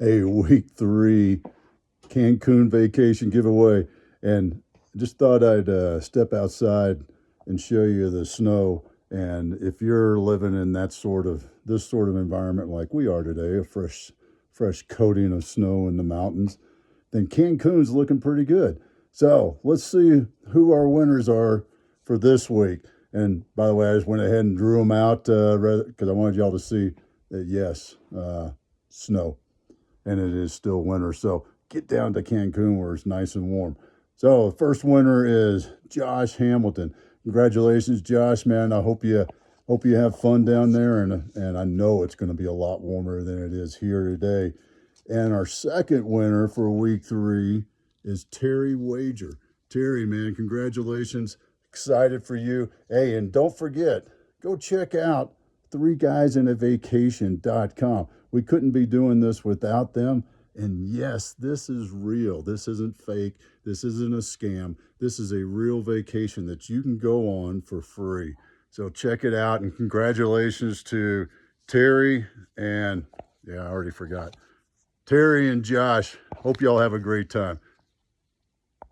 a week 3 Cancun Vacation Giveaway, and just thought I'd step outside and show you the snow. And if you're living in this sort of environment like we are today, a fresh coating of snow in the mountains, then Cancun's looking pretty good. So let's see who our winners are for this week. And by the way, I just went ahead and drew them out because I wanted y'all to see that, yes, snow, and it is still winter. So get down to Cancun where it's nice and warm. So the first winner is Josh Hamilton. Congratulations, Josh, man. I hope you have fun down there, and I know it's going to be a lot warmer than it is here today. And our second winner for week 3 is Terry Wager. Terry, man, congratulations. Excited for you. Hey, and don't forget, go check out 3guysinavacation.com. We couldn't be doing this without them. And yes, this is real. This isn't fake. This isn't a scam. This is a real vacation that you can go on for free. So check it out, and congratulations to Terry and, yeah, I already forgot. Terry and Josh. Hope y'all have a great time.